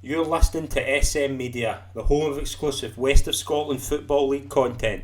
You're listening to SM Media, the home of exclusive West of Scotland Football League content.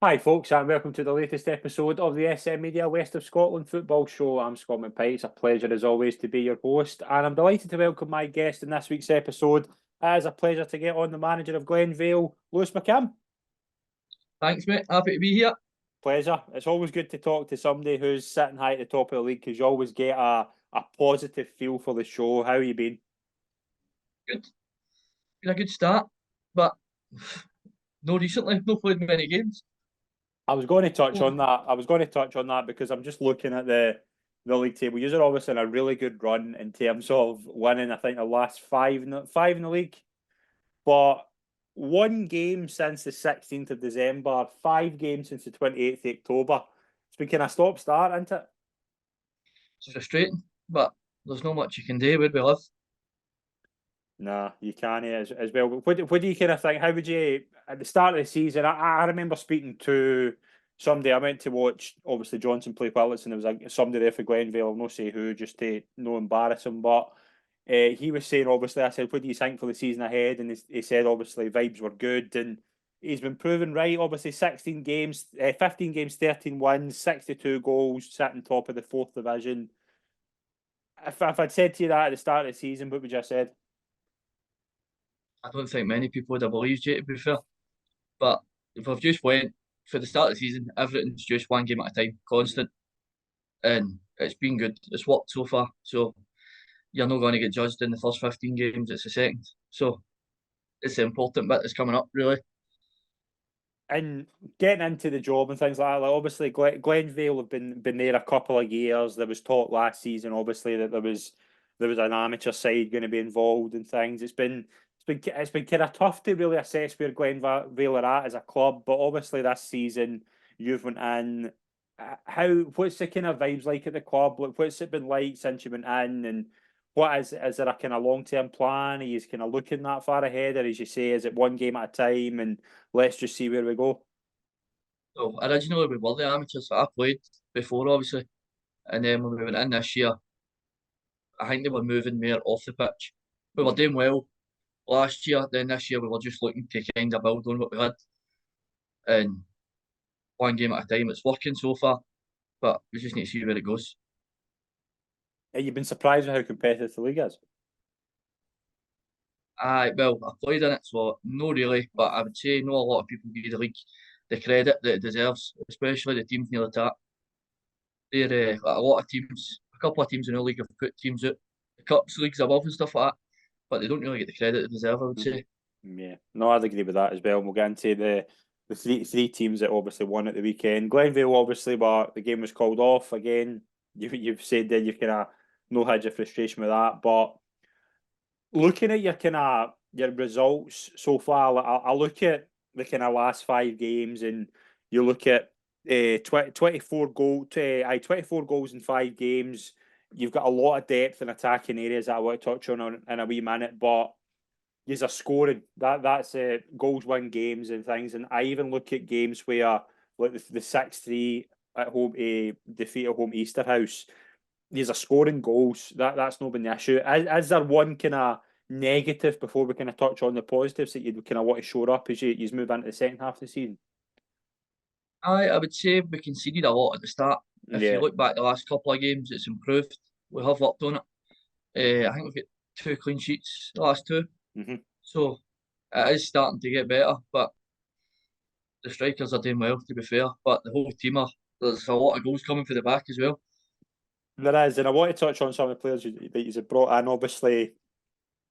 Hi, folks, and welcome to the latest episode of the SM Media West of Scotland Football Show. I'm Scott McPike. It's a pleasure, as always, to be your host, and I'm delighted to welcome my guest in this week's episode. It's a pleasure to get on the manager of Glenvale, Lewis McKim. Thanks, mate. Happy to be here. Pleasure. It's always good to talk to somebody who's sitting high at the top of the league because you always get a positive feel for the show. How you been? Good. Been a good start, but no recently. No played many games. I was going to touch Oh, on that. I was going to touch on that because I'm just looking at the league table. You're obviously in a really good run in terms of winning. I think the last five in the league, but one game since the 16th of December, 5 games since the 28th of October. It's been kind of stop start, isn't it? it's frustrating, but there's not much you can do where we live. Nah, you can't as well. What do you kind of think? How would you at the start of the season? I remember speaking to somebody. I went to watch obviously Johnson play Willetts, and there was somebody there for Glenvale. I'll not say who, just to no embarrass him. But he was saying obviously. I said, "What do you think for the season ahead?" And he said obviously vibes were good, and he's been proven right. Obviously, 16 games, 15 games, 13 wins, 62 goals, sitting top of the fourth division. If I'd said to you that at the start of the season, what would you have said? I don't think many people would have believed you, to be fair. But if I've just went for the start of the season, everything's just one game at a time, constant, and it's been good. It's worked so far. So you're not going to get judged in the first 15 games. It's the second. So it's the important bit that's coming up, really. And getting into the job and things like that, like obviously Glenvale have been there a couple of years. There was talk last season, obviously, that there was an amateur side going to be involved and things. It's been kind of tough to really assess where Glenvale are at as a club, but obviously this season you've went in. How what's the kind of vibes like at the club? What's it been like since you went in, and what is there a kind of long term plan? Are you kind of looking that far ahead, or as you say, is it one game at a time and let's just see where we go? So originally we were the amateurs that I played before, obviously. And then when we went in this year, I think they were moving more off the pitch. We were Mhm. doing well last year. Then this year we were just looking to kind of build on what we had, and one game at a time. It's working so far, but we just need to see where it goes. Have you been surprised with how competitive the league is? I well, I played in it, so no really, but I would say not a lot of people give the league the credit that it deserves, especially the teams near the top. They're like a lot of teams, a couple of teams in the league have put teams out the cups leagues above and stuff like that, but they don't really get the credit they deserve. I would Mhm. say. Yeah, no, I'd agree with that as well. And we'll get into the three teams that obviously won at the weekend. Glenvale, obviously, but the game was called off again. You've said that you've kind of no had your frustration with that, but looking at your kind of your results so far, like, I look at the kind of last 5 games, and you look at 24 24 goals in 5 games. You've got a lot of depth in attacking areas that I want to touch on in a wee minute, but you're scoring that's goals win games and things. And I even look at games where like the 6-3 at home a defeat at home Easterhouse. There's a scoring goals. That's not been the issue. Is there one kind of negative before we kind of touch on the positives that you kind of want to show up as you move into the second half of the season? I would say we conceded a lot at the start. If you Yeah. look back the last couple of games, it's improved. We have worked on it. I think we've got two clean sheets, the last two. Hmm. So it is starting to get better, but the strikers are doing well, to be fair. But the whole team are, there's a lot of goals coming for the back as well. There is, and I want to touch on some of the players that you've brought in. Obviously,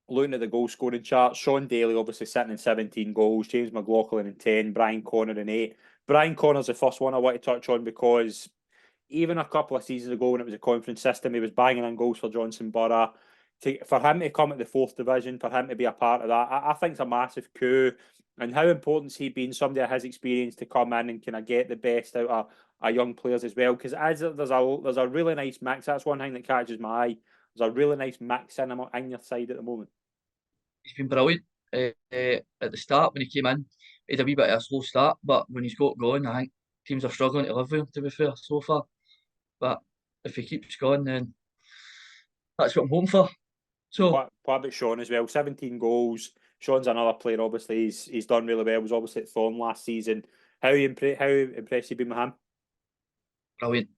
looking at the goal scoring chart, Sean Daly obviously sitting in 17 goals, James McLaughlin in 10, Brian Connor in 8. Brian Connor's the first one I want to touch on because even a couple of seasons ago when it was a conference system, he was banging in goals for Johnson Borough. For him to come at the fourth division, for him to be a part of that, I think it's a massive coup. And how important's he been, somebody that has experience to come in and kind of get the best out of our young players as well? Because as there's a really nice mix. That's one thing that catches my eye. There's a really nice mix in your side at the moment. He's been brilliant. At the start when he came in, he had a wee bit of a slow start, but when he's got going, I think teams are struggling to live with him, to be fair, so far. But if he keeps going, then that's what I'm hoping for. So, What about Sean as well? 17 goals. Sean's another player. Obviously, he's done really well. He was obviously at Thorn last season. How impressed you been with him? brilliant.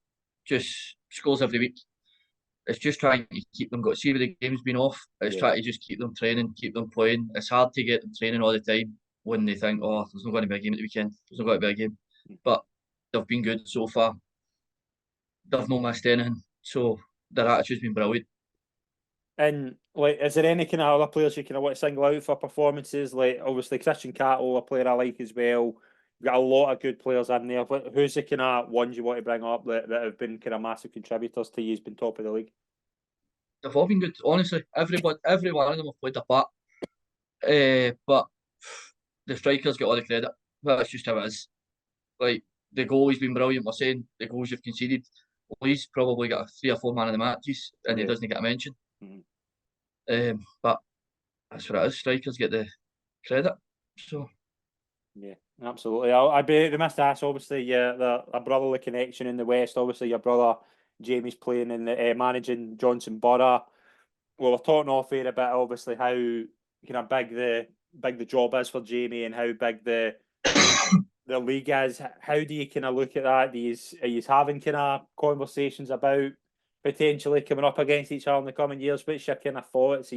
Just scores every week. It's just trying to keep them. Got to see where the game's been off. It's trying to just keep them training, keep them playing. It's hard to get them training all the time when they think, oh, there's not going to be a game at the weekend. There's not going to be a game. But they've been good so far. They've not missed anything. So their attitude's been brilliant. And like, is there any kind of other players you kind of want to single out for performances? Like, obviously, Christian Cattle, a player I like as well. We've got a lot of good players in there. But who's the kind of ones you want to bring up that have been kind of massive contributors to you? Has been top of the league. They've all been good, honestly. Every one of them have played a part. But the strikers get all the credit. That's just how it is. Like the goalie's been brilliant. We're saying the goals you've conceded. Well, he's probably got 3 or 4 man of the matches, and he doesn't get a mention. But that's what it is. Strikers get the credit. So yeah, absolutely. I'd be remiss to ask. Obviously, a brotherly connection in the West. Obviously, your brother Jamie's playing in the managing Johnson Borough. Well, we're talking off here about obviously how kind of big the job is for Jamie and how big the league is. How do you kind of look at that? Are you having kind of conversations about potentially coming up against each other in the coming years? What's your kind of thoughts? Do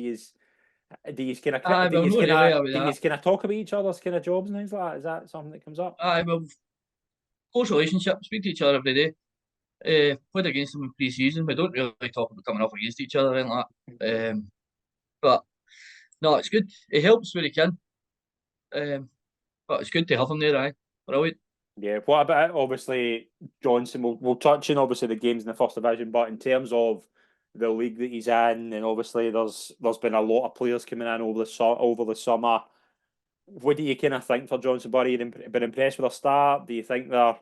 you kind of talk about each other's kind of jobs and things like that? Is that something that comes up? well, close relationship. Speak to each other every day. Played against them in pre-season. We don't really talk about coming up against each other and like that. But no, it's good. It helps where he can. But it's good to have him there, aye. Brilliant. Yeah, what about obviously Johnson? We'll touch on obviously the games in the first division, but in terms of the league that he's in, and obviously there's been a lot of players coming in over the summer. What do you kind of think for Johnson Bury? You've been impressed with their start? Do you think they're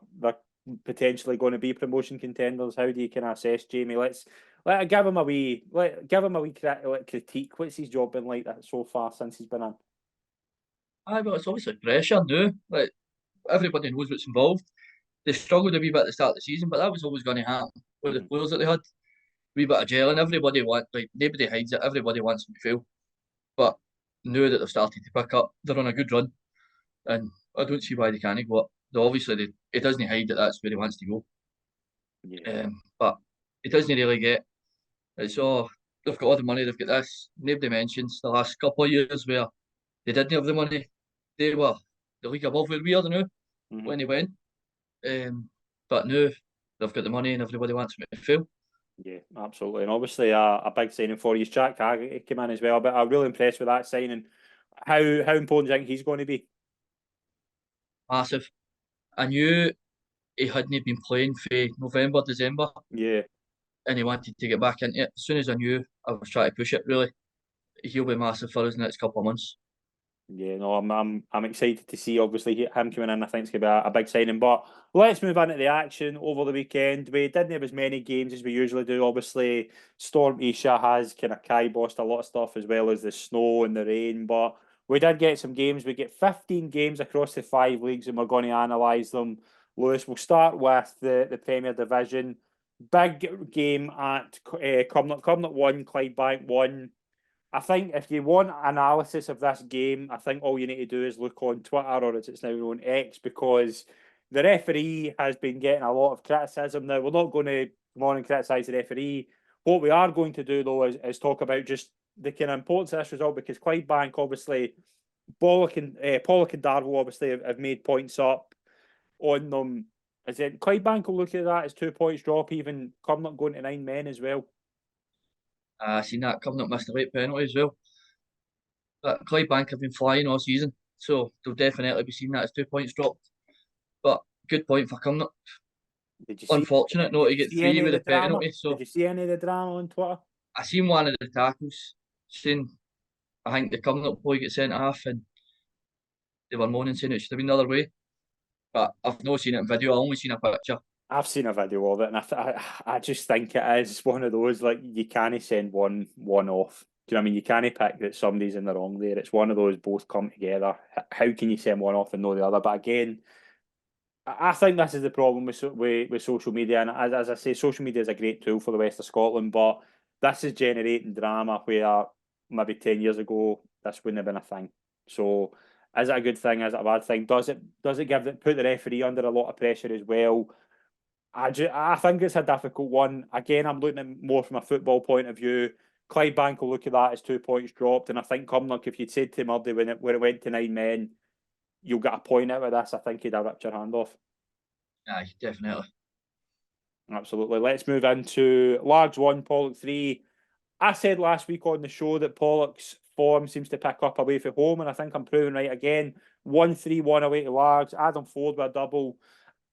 potentially going to be promotion contenders? How do you kind of assess Jamie? Give him a wee critique. What's his job been like that so far since he's been in? Aye, well, it's obviously pressure now. Like everybody knows what's involved. They struggled a wee bit at the start of the season, but that was always going to happen with the players that they had. Wee bit of gelling. Everybody wants, like, nobody hides it. Everybody wants them to fail. But now that they've started to pick up, they're on a good run, and I don't see why they can't go up. It doesn't hide that that's where he wants to go. Yeah. But it doesn't really get. It's all they've got all the money. They've got this. Nobody mentions the last couple of years where they didn't have the money. They were the league above where we are now when they went. But now they've got the money and everybody wants them to fail. Yeah, absolutely. And obviously a big signing for you. Jack Carr came in as well, but I'm really impressed with that signing. How important do you think he's going to be? Massive. I knew he hadn't been playing for November, December, Yeah. and he wanted to get back into it. As soon as I knew, I was trying to push it really. He'll be massive for us in the next couple of months. Yeah, no, I'm excited to see obviously him coming in. I think it's going to be a big signing. But let's move on to the action over the weekend. We didn't have as many games as we usually do. Obviously, Storm Isha has kind of kibossed a lot of stuff as well as the snow and the rain. But we did get some games. We get 15 games across the 5 leagues, and we're going to analyse them. Lewis, we'll start with the Premier Division. Big game at Cumnock 1, Clydebank 1. I think if you want analysis of this game, I think all you need to do is look on Twitter, or as it's now on X, because the referee has been getting a lot of criticism. Now, we're not going to come on and criticise the referee. What we are going to do, though, is talk about just the kind of importance of this result, because Clydebank, obviously, Pollock and Darvel obviously have made points up on them. Is it Clydebank will look at that as 2 points drop, even Cumnock going to 9 men as well? I seen that coming up, missed a late penalty as well. But Clydebank have been flying all season, so they'll definitely be seeing that as 2 points dropped. But good point for Cumnock. Unfortunate not to get 3 with a penalty. So did you see any of the drama on Twitter? I seen one of the tackles saying I think the Cumnock boy gets sent off, and they were moaning saying it should have been the other way. But I've not seen it in video. I've only seen a picture. I've seen a video of it, and I just think it is one of those, like, you can't send one off. Do you know what I mean? You can't pick that somebody's in the wrong there. It's one of those both come together. How can you send one off and not the other? But again, I think this is the problem with social media, and as I say, social media is a great tool for the West of Scotland, but this is generating drama where maybe 10 years ago this wouldn't have been a thing. So, is it a good thing? Is it a bad thing? Does it put the referee under a lot of pressure as well? I think it's a difficult one. Again, I'm looking at more from a football point of view. Clydebank will look at that as 2 points dropped, and I think Cumnock, if you'd said to Murdy when it went to 9 men, you'll get a point out of this, I think he'd have ripped your hand off. Aye, definitely. Absolutely. Let's move into Largs 1, Pollock 3. I said last week on the show that Pollock's form seems to pick up away from home, and I think I'm proving right again. 1-3-1 away to Largs. Adam Ford with a double.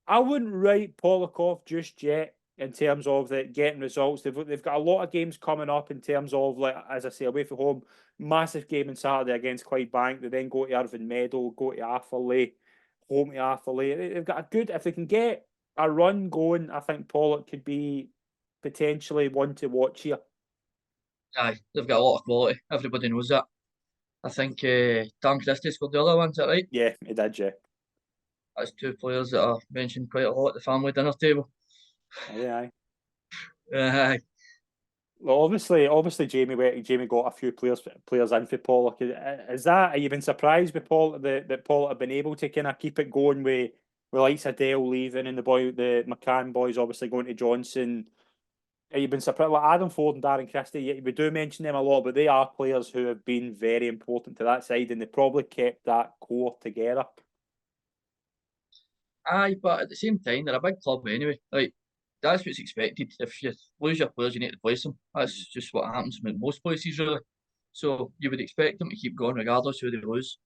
I wouldn't write Pollock off just yet in terms of getting results. They've got a lot of games coming up in terms of, like, as I say, away from home. Massive game on Saturday against Clydebank. They then go to Irvine Meadow, go to Atherley, home to Atherley. They've got a good, if they can get a run going, I think Pollock could be potentially one to watch here. Aye, they've got a lot of quality. Everybody knows that. I think Dan Christie scored the other one, is that right? Yeah, he did, yeah. That's two players that are mentioned quite a lot at the family dinner table. Aye. Aye. Well, obviously, Jamie got a few players in for Pollock. Is that? Are you been surprised with Paul that Pollock have been able to kind of keep it going with likes of Dale leaving and the McCann boys obviously going to Johnson? Have you been surprised? Like Adam Ford and Darren Christie, we do mention them a lot, but they are players who have been very important to that side, and they probably kept that core together. Aye, but at the same time, they're a big club anyway. Like, that's what's expected. If you lose your players, you need to replace them. That's just what happens with most places, really. So you would expect them to keep going regardless who they lose.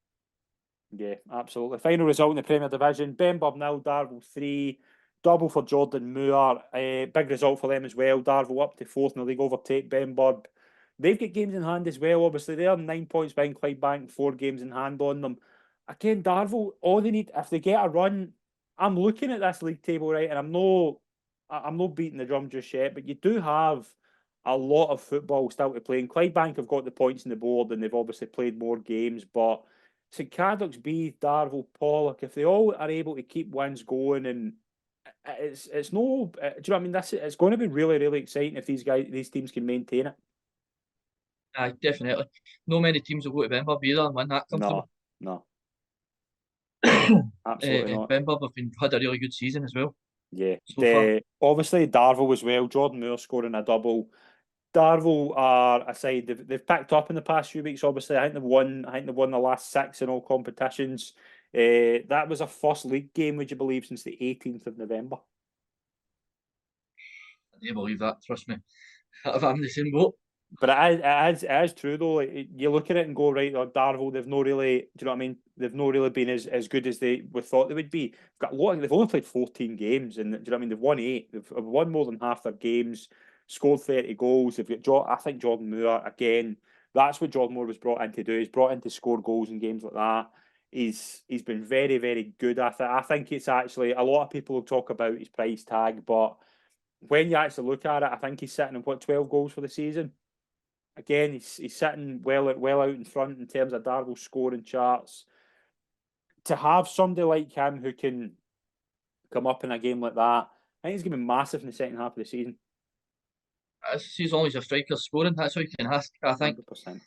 Yeah, absolutely. Final result in the Premier Division: Benburb 0, Darvel 3. Double for Jordan Moore. Big result for them as well. Darvel up to fourth in the league, overtake Benburb. They've got games in hand as well. Obviously, they're 9 points behind Clydebank, 4 games in hand on them. Again, Darvel, all they need, if they get a run, I'm looking at this league table, right, and I'm not beating the drum just yet, but you do have a lot of football still to play. And Clydebank have got the points on the board, and they've obviously played more games, but St Cadoc's, B, Darvel, Pollock, if they all are able to keep wins going, and it's no, do you know what I mean? It's going to be really, really exciting if these teams can maintain it. Aye, definitely. No many teams will go to Benburb either and win that comfortably. No, absolutely not. Benburb have had a really good season as well Yeah, so far. obviously Darvel as well. Jordan Moore scoring a double. Darvel are a side they've picked up in the past few weeks. Obviously, I think they've won the last 6 in all competitions. That was a first league game, would you believe, since the 18th of November. I do believe that, trust me. I'm in the same boat. But it is true though. Like, you look at it and go, right, Darvel, they've not really, do you know what I mean? They've not really been as good as they thought they would be. They've only played 14 games, and do you know what I mean? They've won 8. They've won more than half their games, scored 30 goals. They've got I think Jordan Moore again. That's what Jordan Moore was brought in to do. He's brought in to score goals in games like that. He's been very, very good at it. I think it's actually, a lot of people will talk about his price tag, but when you actually look at it, I think he's sitting on 12 goals for the season. Again, he's sitting well out in front in terms of Darvel scoring charts. To have somebody like him who can come up in a game like that, I think he's going to be massive in the second half of the season. As long as your striker's scoring, that's all you can ask, I think. 100%.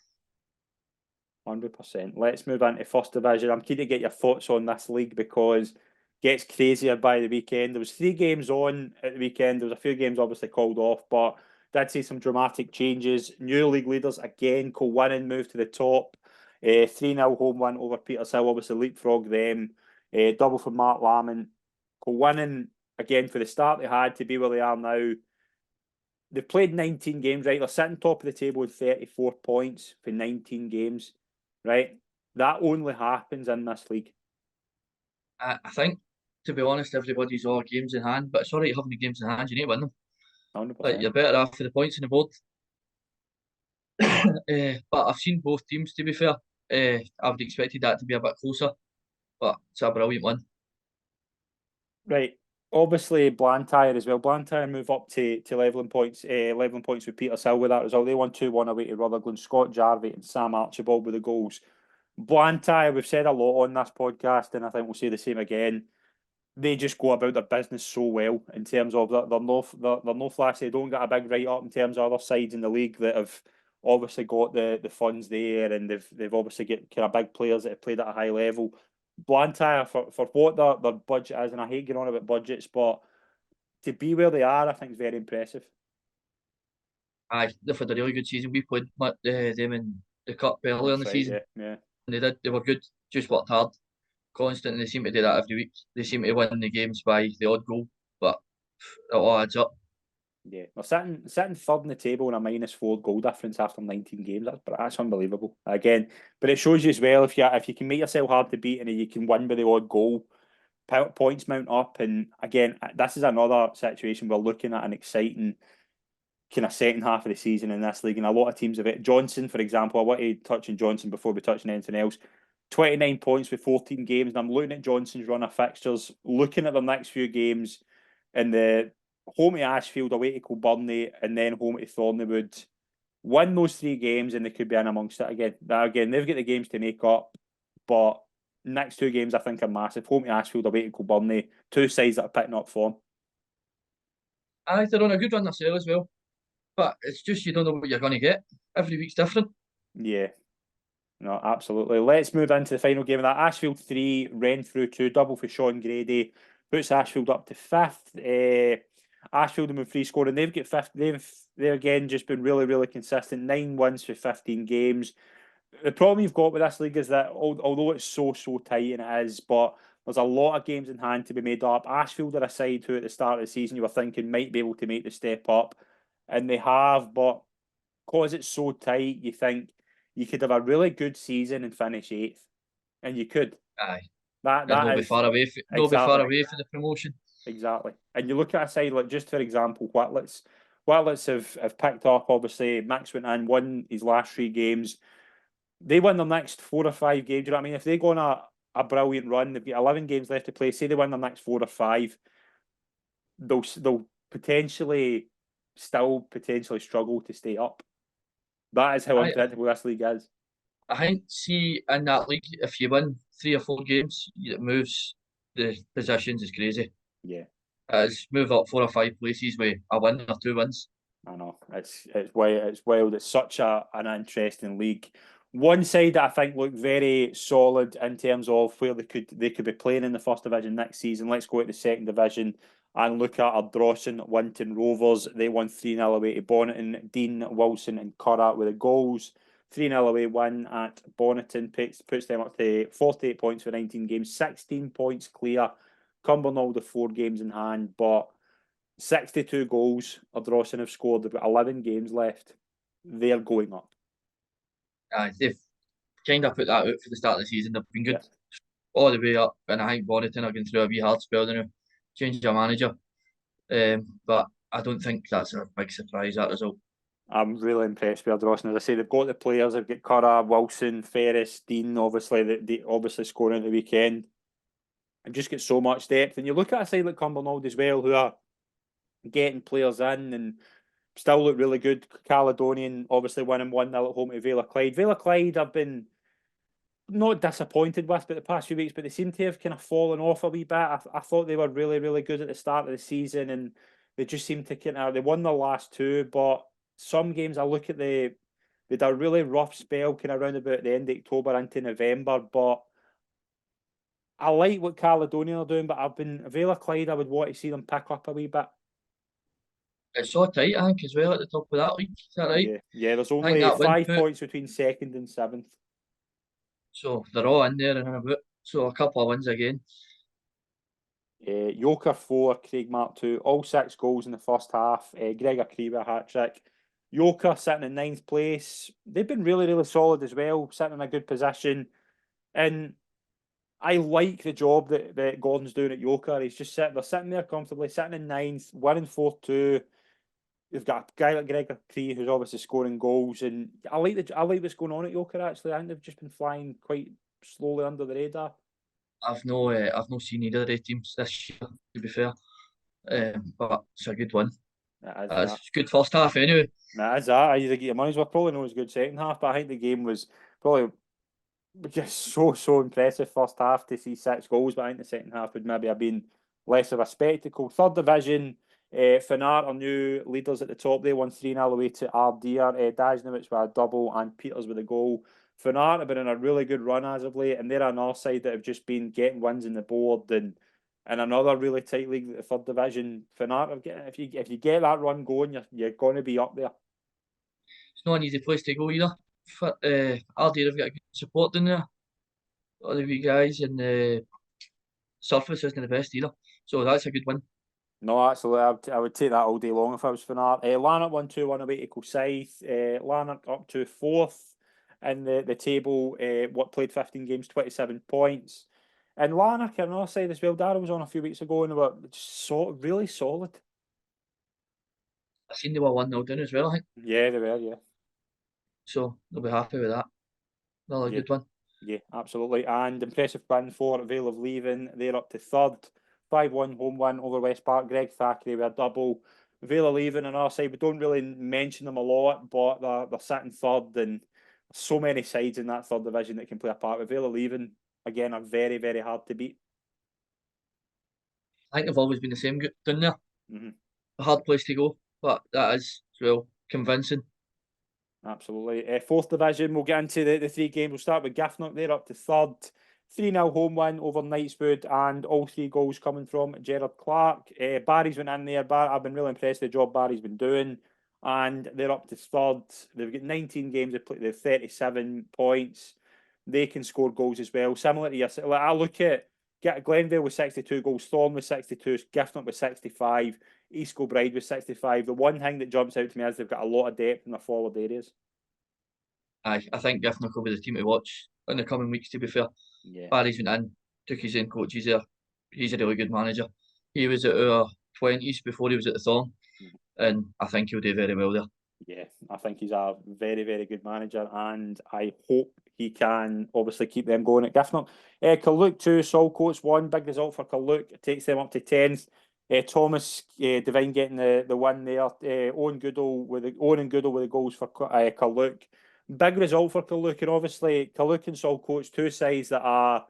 100%. Let's move on to First Division. I'm keen to get your thoughts on this league because it gets crazier by the weekend. There was 3 games on at the weekend. There was a few games obviously called off, but did see some dramatic changes. New league leaders again, Kilwinning moved to the top. 3-0 home win over Petershill, obviously leapfrog them. Double for Mark Lamont. Kilwinning, again, for the start they had to be where they are now. They've played 19 games, right? They're sitting top of the table with 34 points for 19 games, right? That only happens in this league. I think, to be honest, everybody's all games in hand, but it's all right having the games in hand, you need to win them. 100%. Like, you're better off for the points on the board. But I've seen both teams, to be fair. I would have expected that to be a bit closer. but it's a brilliant one. Right. Obviously, Blantyre as well. Blantyre move up to levelling points. Levelling points with Petersill with that result. They won 2-1 away to Rutherglen. Scott Jarvie and Sam Archibald with the goals. Blantyre, we've said a lot on this podcast, and I think we'll say the same again. They just go about their business so well in terms of they're no flashy. They don't get a big write up in terms of other sides in the league that have obviously got the funds there, and they've obviously got kind of big players that have played at a high level. Blantyre for what their budget is, and I hate getting on about budgets, but to be where they are, I think is very impressive. Aye, they've had a really good season. We played them in the cup earlier in the That's right, season, yeah. and they were good. Just worked hard, constant, and they seem to do that every week. They seem to win the games by the odd goal, but it all adds up. Yeah, they're sitting third in the table in a -4 goal difference after 19 games. That's unbelievable. Again, but it shows you as well if you can make yourself hard to beat and you can win by the odd goal, points mount up. And again, this is another situation we're looking at an exciting kind of second half of the season in this league, and a lot of teams have it. Johnson, for example, I want to touch on Johnson before we touch on anything else. 29 points with 14 games, and I'm looking at Johnson's run of fixtures, looking at the next few games in the home to Ashfield, away to Kilburney, and then home to Thornywood. Win those 3 games, and they could be in amongst it again. Now, again, they've got the games to make up, but next 2 games I think are massive. Home to Ashfield, away to Kilburney, 2 sides that are picking up form. Aye, they're on a good run themselves as well, but it's just you don't know what you're going to get. Every week's different. Yeah. No, absolutely. Let's move into the final game of that. Ashfield 3, Renfrew 2, double for Sean Grady. Puts Ashfield up to 5th. Ashfield have been free scoring. They've got 5th. They've again just been really, really consistent. 9 wins for 15 games. The problem you've got with this league is that although it's so tight, and it is, but there's a lot of games in hand to be made up. Ashfield are a side who at the start of the season you were thinking might be able to make the step up, and they have, but because it's so tight, you think you could have a really good season and finish 8th, and you could. Aye, That and that is no be far exactly away for the promotion. exactly. And you look at a side like, just for example, Whitlets have picked up. Obviously, Max went in, won his last 3 games. They win their next 4 or 5 games. You know what I mean? If they go on a brilliant run, they've got 11 games left to play. Say they win their next 4 or 5, they'll potentially struggle to stay up. That is how unpredictable this league is. I think, see, in that league, if you win 3 or 4 games, it moves the positions is crazy. Yeah. It's move up 4 or 5 places with a win or 2 wins. I know it's wild. It's such an interesting league. One side that I think look very solid in terms of where they could be playing in the first division next season. Let's go to the second division and look at Ardrossan Winton Rovers. They won 3-0 away to Bonneton. Dean, Wilson, and Currat with the goals. 3-0 away win at Bonneton puts them up to 48 points for 19 games, 16 points clear. Cumbernauld have 4 games in hand, but 62 goals Ardrossan have scored. They've got 11 games left. They're going up. They've kind of put that out for the start of the season. They've been good all the way up, and I think Bonneton are going through a wee hard spell now. Change their manager, but I don't think that's a big surprise, that result. I'm really impressed with Ardrossan. As I say, they've got the players. They've got Curra, Wilson, Ferris, Dean. Obviously, they obviously scoring at the weekend. And just get so much depth. And you look at a side like Cumbernauld as well, who are getting players in and still look really good. Caledonian obviously winning 1-0 at home to Vale of Clyde. Vale of Clyde I've been not disappointed with, but the past few weeks, but they seem to have kind of fallen off a wee bit. I thought they were really, really good at the start of the season, and they just seem to they won their last 2, but some games I look at they had a really rough spell kind of around about the end of October into November, but I like what Caledonian are doing, but Vale of Clyde, I would want to see them pick up a wee bit. It's so tight, I think, as well at the top of that league. Is that right? Yeah. There's only 5 points between 2nd and 7th. So they're all in there and in a bit. So a couple of wins again. Yoker 4, Craig Mark 2, all 6 goals in the first half. Gregor Creevy a hat trick. Yoker sitting in 9th place. They've been really, really solid as well, sitting in a good position. And I like the job that Gordon's doing at Yoker. They're sitting there comfortably, sitting in 9th, winning 4-2. You've got a guy like Gregor Cree who's obviously scoring goals, and I like what's going on at Yoker. Actually, I think they've just been flying quite slowly under the radar. I've not seen either of the teams this year, to be fair. But it's a good one. That is that. It's a good first half anyway. That is that. I think your money's worth. Probably not as good second half, but I think the game was probably just so impressive first half to see 6 goals, but I think the second half would maybe have been less of a spectacle. Third division, Finnart are new leaders at the top. They won 3-0 away to Ardeer. Dajnovic with a double and Peters with a goal. Finnart have been in a really good run as of late, and they're another side that have just been getting wins in the board and another really tight league, the third division. Finnart have if you get that run going, you're going to be up there. It's not an easy place to go either. Ardee have got a good support down there. A lot of you guys, and the surface isn't the best either. So that's a good win. No, absolutely. I would take that all day long if I was Finnart. Lanark 1-2-1 away to Kilsyth. Lanark up to fourth in the table. What played 15 games, 27 points. And Lanark on our side as well. Darrell was on a few weeks ago and they were really solid. I seen they were 1-0 down as well, I think. Yeah, they were, yeah. So they'll be happy with that. Another good one. Yeah, absolutely. And impressive win for Vale of Leven. They're up to third. 5-1 home win over West Park. Greg Thackeray with a double. Vale of Leven on our side, we don't really mention them a lot, but they're sitting third, and so many sides in that third division that can play a part with Vale of Leven. Again, are very, very hard to beat. I think they've always been the same down there. Mm-hmm. A hard place to go, but that is as well convincing. Absolutely. Fourth division, we'll get into the 3 games. We'll start with Giffnock. They're up to third. 3-0 home win over Knightswood, and all 3 goals coming from Gerard Clark. Barry's been in there. I've been really impressed with the job Barry's been doing, and they're up to third. They've got 19 games. They've 37 points. They can score goals as well. Similar to yourself, I look at Glenvale with 62 goals, Thorn with 62, Giffnock with 65, East Kilbride with 65. The one thing that jumps out to me is they've got a lot of depth in their forward areas. I think Giffnock will be the team to watch in the coming weeks, to be fair. Yeah. Barry's went in, took his own coaches there. He's a really good manager. He was at our 20s before he was at the Thorn, and I think he'll do very well there. Yeah, I think he's a very, very good manager, and I hope he can obviously keep them going at Giffnock. Carluke 2, Saltcoats 1, big result for Carluke. It takes them up to 10th. Thomas Devine getting the win there. Owen and Goodall with the goals for Carluke. Big result for Carluke, and obviously Carluke and Saltcoats, 2 sides that are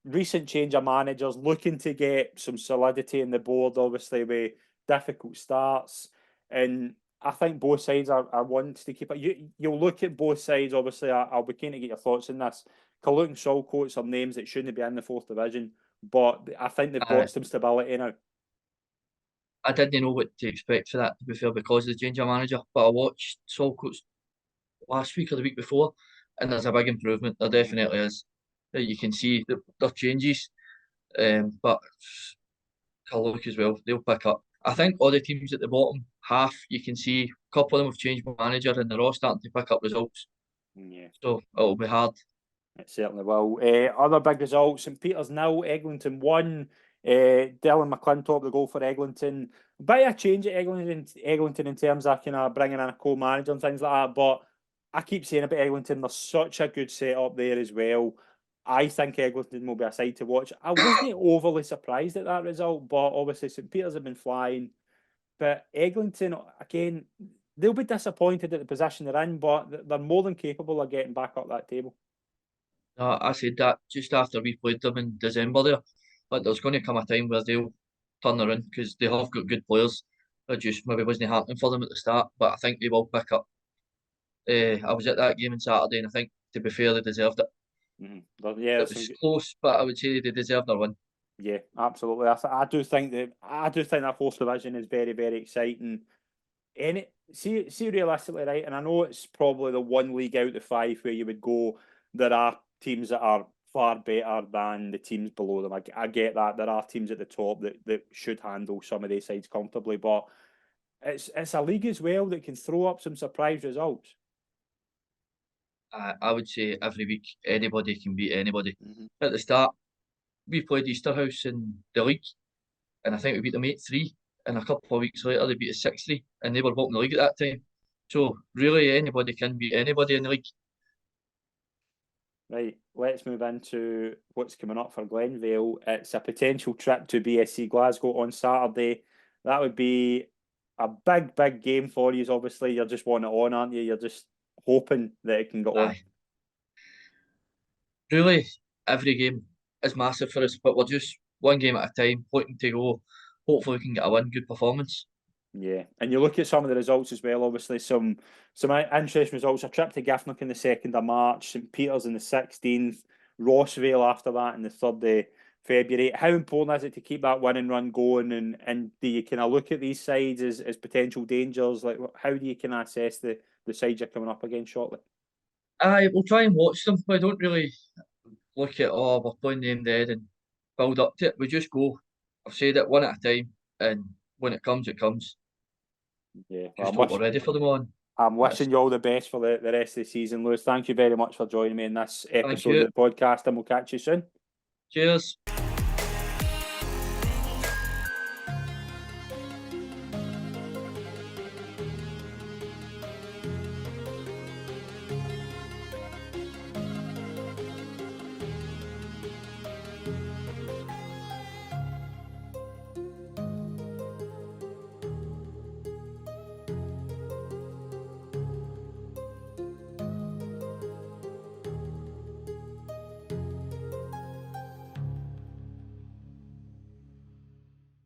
recent change of managers looking to get some solidity in the board, obviously with difficult starts. And I think both sides are wanting to keep it. You'll look at both sides, obviously. I'll be keen to get your thoughts on this. Carluke and Saltcoats are names that shouldn't be in the fourth division, but I think they've got some stability now. I didn't know what to expect for that, to be fair, because of the change of manager. But I watched Saltcoats last week or the week before, and there's a big improvement. There definitely is. You can see their changes, but Carluke as well, they'll pick up. I think all the teams at the bottom half, you can see a couple of them have changed manager, and they're all starting to pick up results. Yeah. So it'll be hard. It certainly will. Other big results: St Peters 0, Eglinton 1. Dylan McClintock the goal for Eglinton. Bit of a change at Eglinton in terms of kind of bringing in a co-manager and things like that. But I keep saying about Eglinton, there's such a good setup there as well. I think Eglinton will be a side to watch. I wasn't overly surprised at that result, but obviously St Peters have been flying. But Eglinton, again, they'll be disappointed at the position they're in, but they're more than capable of getting back up that table. I said that just after we played them in December there, but there's going to come a time where they'll turn around because they have got good players. It just maybe wasn't happening for them at the start, but I think they will pick up. I was at that game on Saturday, and I think, to be fair, they deserved it. Yeah, it was close, but I would say they deserved their win. Yeah, absolutely. I do think that fourth division is very, very exciting. And see realistically, right? And I know it's probably the one league out of 5 where you would go. There are teams that are far better than the teams below them. I get that there are teams at the top that should handle some of these sides comfortably, but it's a league as well that can throw up some surprise results. I would say every week anybody can beat anybody. At the start, we played Easterhouse in the league, and I think we beat them 8-3. And a couple of weeks later, they beat us 6-3, and they were bottom of the league at that time. So really, anybody can beat anybody in the league. Right, let's move into what's coming up for Glenvale. It's a potential trip to BSC Glasgow on Saturday. That would be a big, big game for you. Obviously, you're just wanting it on, aren't you? You're just hoping that it can get on. Aye. Really, every game is massive for us, but we're just one game at a time, looking to go. Hopefully, we can get a win, good performance. Yeah, and you look at some of the results as well. Obviously, some interesting results. A trip to Giffnock in the 2nd of March, St Peters in the 16th, Rossvale after that in the 3rd of February. How important is it to keep that win and run going? And do you kind of look at these sides as potential dangers? Like, how do you kind of assess the sides you're coming up against shortly? Aye, we'll try and watch them. We don't really look at, oh, we're playing them dead and build up to it. We just go. I've said it one at a time, and when it comes, it comes. Yeah, well, Just hope we're ready for them on. I'm That's, wishing you all the best for the rest of the season, Lewis. Thank you very much for joining me in this thank episode you. of the podcast, and we'll catch you soon. Cheers.